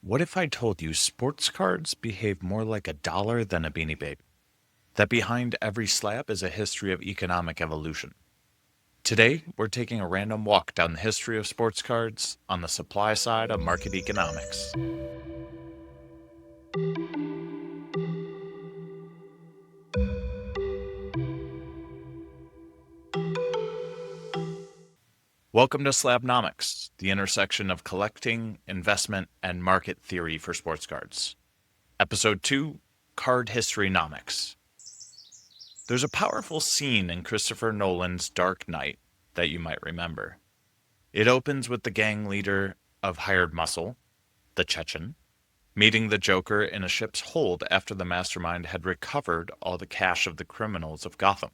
What if I told you sports cards behave more like a dollar than a Beanie Baby? That behind every slab is a history of economic evolution. Today, we're taking a random walk down the history of sports cards on the supply side of market economics. Welcome to Slabnomics, the intersection of collecting, investment, and market theory for sports cards. Episode 2, Card Historynomics. There's a powerful scene in Christopher Nolan's Dark Knight that you might remember. It opens with the gang leader of Hired Muscle, the Chechen, meeting the Joker in a ship's hold after the mastermind had recovered all the cash of the criminals of Gotham.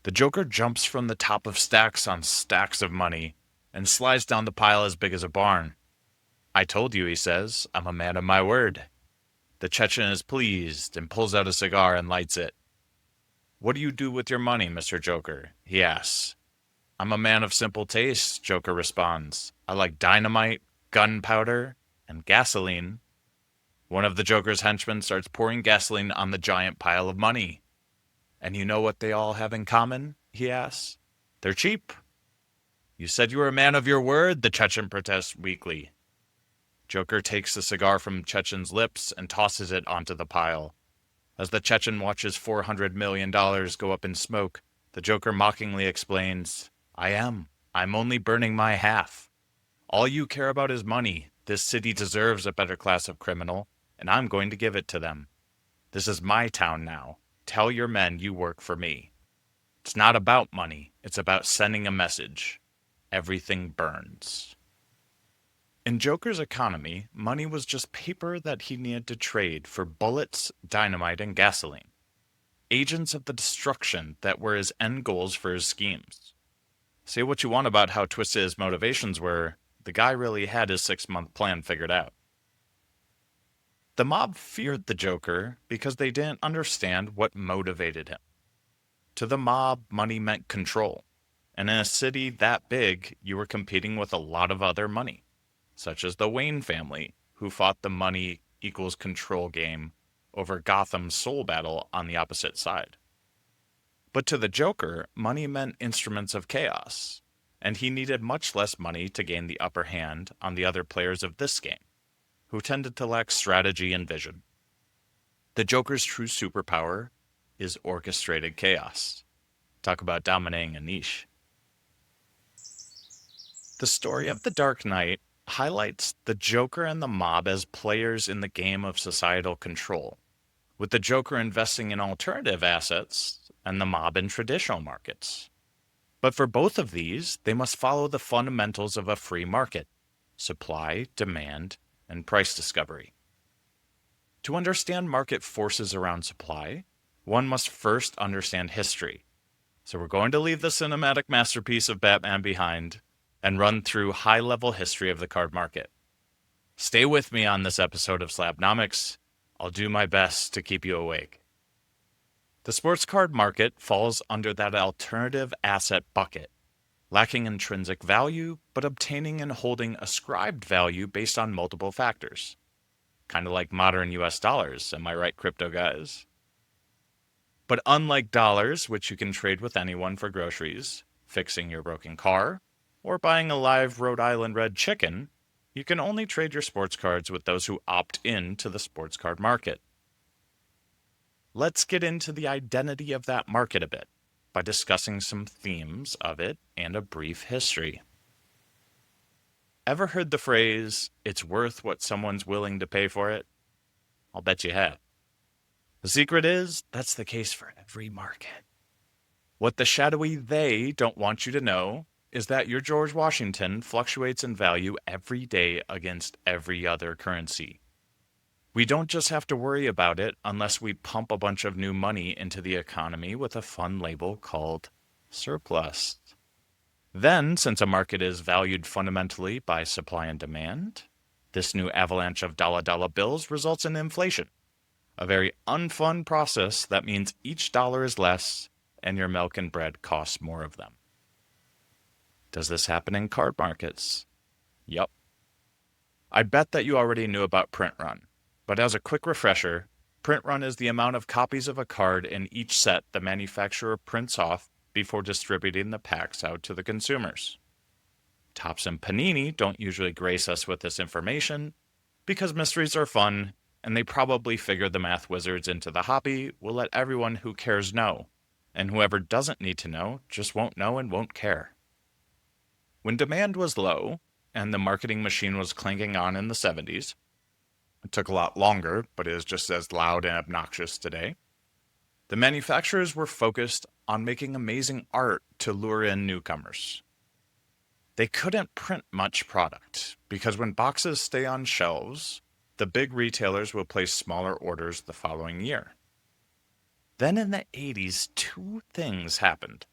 The Joker jumps from the top of stacks on stacks of money and slides down the pile as big as a barn. "I told you," he says, "I'm a man of my word." The Chechen is pleased and pulls out a cigar and lights it. "What do you do with your money, Mr. Joker?" he asks. "I'm a man of simple tastes," Joker responds. "I like dynamite, gunpowder, and gasoline." One of the Joker's henchmen starts pouring gasoline on the giant pile of money. "And you know what they all have in common?" he asks. "They're cheap." "You said you were a man of your word," the Chechen protests weakly. Joker takes the cigar from Chechen's lips and tosses it onto the pile. As the Chechen watches $400 million go up in smoke, the Joker mockingly explains, I'm only burning my half. All you care about is money. This city deserves a better class of criminal, and I'm going to give it to them. This is my town now. Tell your men you work for me. It's not about money. It's about sending a message. Everything burns. In Joker's economy, money was just paper that he needed to trade for bullets, dynamite, and gasoline. Agents of the destruction that were his end goals for his schemes. Say what you want about how twisted his motivations were, the guy really had his 6-month plan figured out. The mob feared the Joker because they didn't understand what motivated him. To the mob, money meant control. And in a city that big, you were competing with a lot of other money, such as the Wayne family, who fought the money equals control game over Gotham's soul battle on the opposite side. But to the Joker, money meant instruments of chaos, and he needed much less money to gain the upper hand on the other players of this game, who tended to lack strategy and vision. The Joker's true superpower is orchestrated chaos. Talk about dominating a niche. The story of The Dark Knight highlights the Joker and the mob as players in the game of societal control, with the Joker investing in alternative assets and the mob in traditional markets. But for both of these, they must follow the fundamentals of a free market: supply, demand, and price discovery. To understand market forces around supply, one must first understand history. So we're going to leave the cinematic masterpiece of Batman behind and run through high-level history of the card market. Stay with me on this episode of Slabnomics. I'll do my best to keep you awake. The sports card market falls under that alternative asset bucket, lacking intrinsic value, but obtaining and holding ascribed value based on multiple factors. Kind of like modern US dollars, am I right, crypto guys? But unlike dollars, which you can trade with anyone for groceries, fixing your broken car, or buying a live Rhode Island red chicken, you can only trade your sports cards with those who opt in to the sports card market. Let's get into the identity of that market a bit by discussing some themes of it and a brief history. Ever heard the phrase, "it's worth what someone's willing to pay for it"? I'll bet you have. The secret is, that's the case for every market. What the shadowy they don't want you to know is that your George Washington fluctuates in value every day against every other currency. We don't just have to worry about it unless we pump a bunch of new money into the economy with a fun label called surplus. Then, since a market is valued fundamentally by supply and demand, this new avalanche of dollar bills results in inflation, a very unfun process that means each dollar is less and your milk and bread costs more of them. Does this happen in card markets? Yup. I bet that you already knew about print run, but as a quick refresher, print run is the amount of copies of a card in each set the manufacturer prints off before distributing the packs out to the consumers. Topps and Panini don't usually grace us with this information because mysteries are fun and they probably figure the math wizards into the hobby will let everyone who cares know, and whoever doesn't need to know just won't know and won't care. When demand was low and the marketing machine was clanking on in the 70s, it took a lot longer, but is just as loud and obnoxious today. The manufacturers were focused on making amazing art to lure in newcomers. They couldn't print much product because when boxes stay on shelves, the big retailers will place smaller orders the following year. Then in the 80s, two things happened.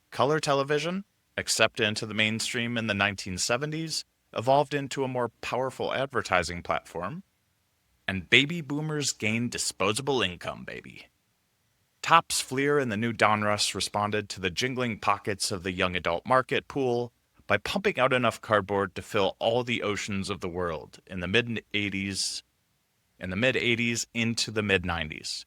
Color television, accepted into the mainstream in the 1970s, evolved into a more powerful advertising platform, and baby boomers gained disposable income, baby. Topps, Fleer, and the new Donruss responded to the jingling pockets of the young adult market pool by pumping out enough cardboard to fill all the oceans of the world in the mid-80s into the mid-90s.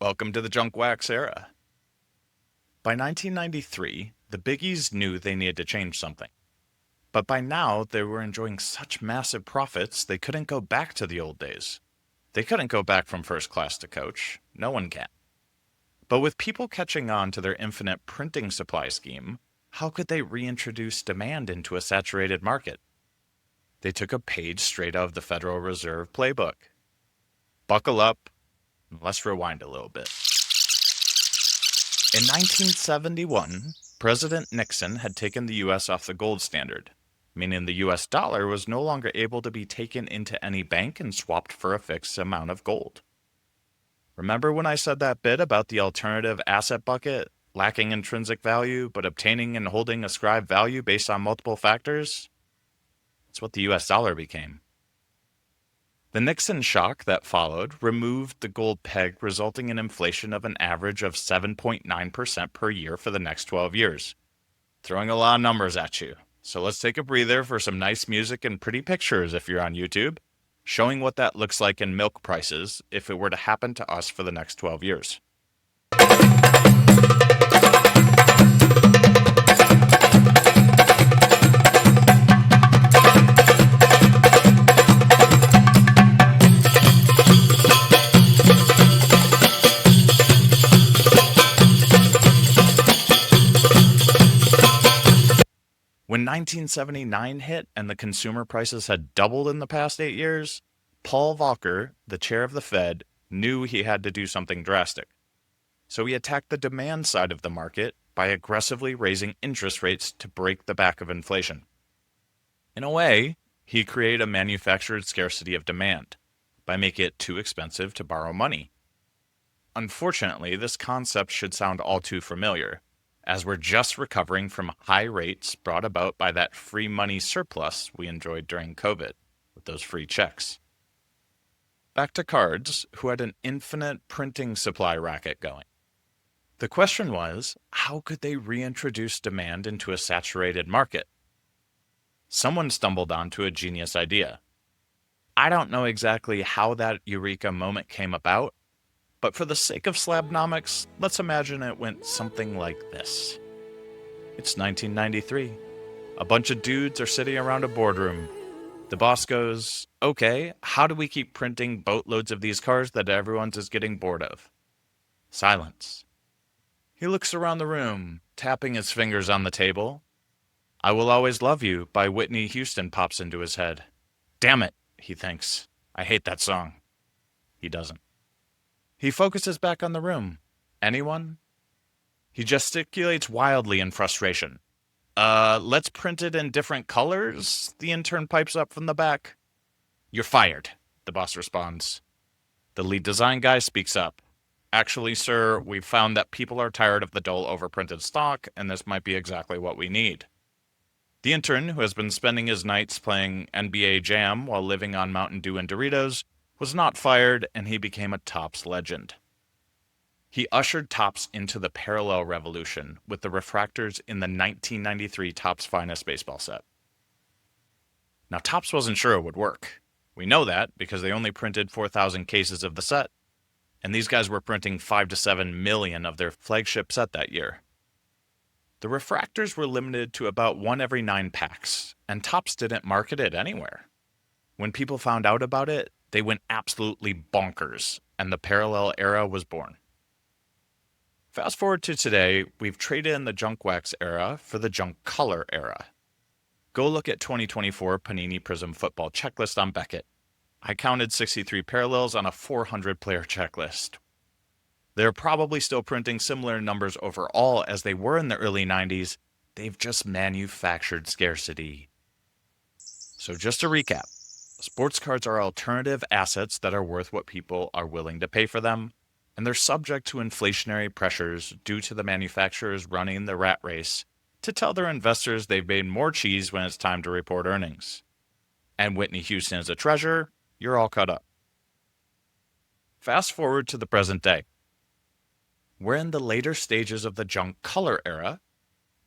Welcome to the junk wax era. By 1993, the biggies knew they needed to change something. But by now, they were enjoying such massive profits they couldn't go back to the old days. They couldn't go back from first class to coach. No one can. But with people catching on to their infinite printing supply scheme, how could they reintroduce demand into a saturated market? They took a page straight out of the Federal Reserve playbook. Buckle up, and let's rewind a little bit. In 1971, President Nixon had taken the U.S. off the gold standard, meaning the U.S. dollar was no longer able to be taken into any bank and swapped for a fixed amount of gold. Remember when I said that bit about the alternative asset bucket, lacking intrinsic value, but obtaining and holding ascribed value based on multiple factors? That's what the US dollar became. The Nixon shock that followed removed the gold peg, resulting in inflation of an average of 7.9% per year for the next 12 years. Throwing a lot of numbers at you. So let's take a breather for some nice music and pretty pictures if you're on YouTube, showing what that looks like in milk prices if it were to happen to us for the next 12 years. When 1979 hit and the consumer prices had doubled in the past 8 years, Paul Volcker, the chair of the Fed, knew he had to do something drastic. So he attacked the demand side of the market by aggressively raising interest rates to break the back of inflation. In a way, he created a manufactured scarcity of demand by making it too expensive to borrow money. Unfortunately, this concept should sound all too familiar, as we're just recovering from high rates brought about by that free money surplus we enjoyed during COVID with those free checks. Back to cards, who had an infinite printing supply racket going. The question was, how could they reintroduce demand into a saturated market? Someone stumbled onto a genius idea. I don't know exactly how that eureka moment came about, but for the sake of slabnomics, let's imagine it went something like this. It's 1993. A bunch of dudes are sitting around a boardroom. The boss goes, okay, how do we keep printing boatloads of these cards that everyone's is getting bored of? Silence. He looks around the room, tapping his fingers on the table. I Will Always Love You by Whitney Houston pops into his head. Damn it, he thinks. I hate that song. He doesn't. He focuses back on the room. Anyone? He gesticulates wildly in frustration. Let's print it in different colors? The intern pipes up from the back. You're fired, the boss responds. The lead design guy speaks up. Actually, sir, we've found that people are tired of the dull overprinted stock, and this might be exactly what we need. The intern, who has been spending his nights playing NBA Jam while living on Mountain Dew and Doritos, was not fired, and he became a Topps legend. He ushered Topps into the parallel revolution with the refractors in the 1993 Topps Finest baseball set. Now, Topps wasn't sure it would work. We know that because they only printed 4,000 cases of the set, and these guys were printing 5 to 7 million of their flagship set that year. The refractors were limited to about 1 every 9 packs, and Topps didn't market it anywhere. When people found out about it, they went absolutely bonkers, and the parallel era was born. Fast forward to today, we've traded in the junk wax era for the junk color era. Go look at 2024 Panini Prism football checklist on Beckett. I counted 63 parallels on a 400-player checklist. They're probably still printing similar numbers overall as they were in the early 90s. They've just manufactured scarcity. So just to recap, sports cards are alternative assets that are worth what people are willing to pay for them, and they're subject to inflationary pressures due to the manufacturers running the rat race to tell their investors they've made more cheese when it's time to report earnings. And Whitney Houston is a treasure, you're all caught up. Fast forward to the present day. We're in the later stages of the junk color era,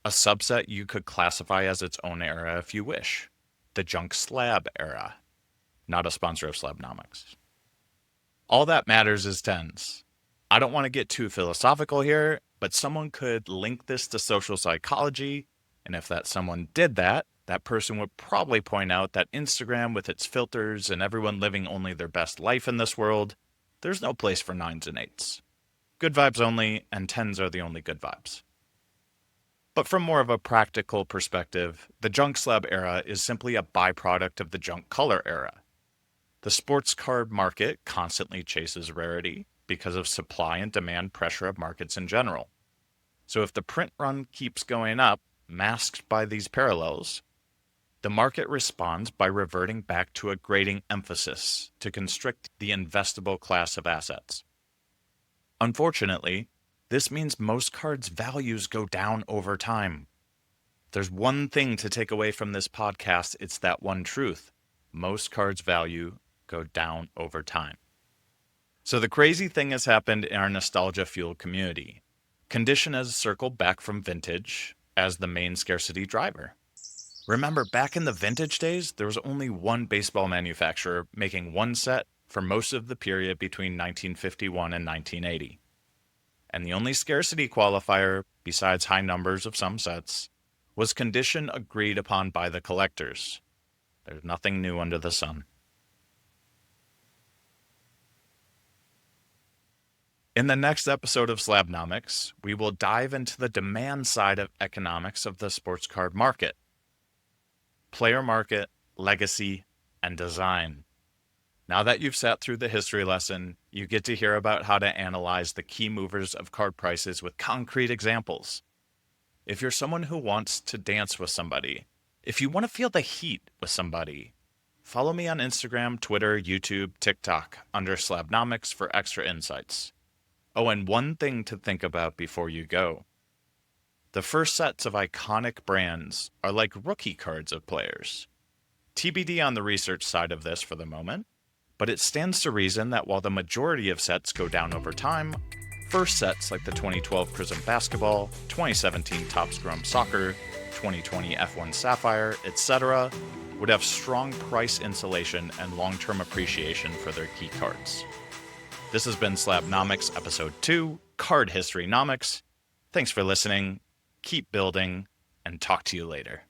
a subset you could classify as its own era if you wish, the junk slab era. Not a sponsor of Slabnomics. All that matters is tens. I don't want to get too philosophical here, but someone could link this to social psychology, and if that someone did that, that person would probably point out that Instagram with its filters and everyone living only their best life in this world, there's no place for 9s and 8s. Good vibes only, and 10s are the only good vibes. But from more of a practical perspective, the junk slab era is simply a byproduct of the junk color era. The sports card market constantly chases rarity because of supply and demand pressure of markets in general. So if the print run keeps going up, masked by these parallels, the market responds by reverting back to a grading emphasis to constrict the investable class of assets. Unfortunately, this means most cards' values go down over time. If there's one thing to take away from this podcast, it's that one truth. Most cards' value go down over time. So the crazy thing has happened in our nostalgia-fueled community. Condition has circled back from vintage as the main scarcity driver. Remember, back in the vintage days, there was only one baseball manufacturer making one set for most of the period between 1951 and 1980. And the only scarcity qualifier, besides high numbers of some sets, was condition agreed upon by the collectors. There's nothing new under the sun. In the next episode of Slabnomics, we will dive into the demand side of economics of the sports card market. Player market, legacy, and design. Now that you've sat through the history lesson, you get to hear about how to analyze the key movers of card prices with concrete examples. If you're someone who wants to dance with somebody, if you want to feel the heat with somebody, follow me on Instagram, Twitter, YouTube, TikTok under Slabnomics for extra insights. Oh, and one thing to think about before you go. The first sets of iconic brands are like rookie cards of players. TBD on the research side of this for the moment, but it stands to reason that while the majority of sets go down over time, first sets like the 2012 Prism Basketball, 2017 Topps Scrum Soccer, 2020 F1 Sapphire, etc., would have strong price insulation and long-term appreciation for their key cards. This has been Slabnomics Episode 2, Card Historynomics. Thanks for listening, keep building, and talk to you later.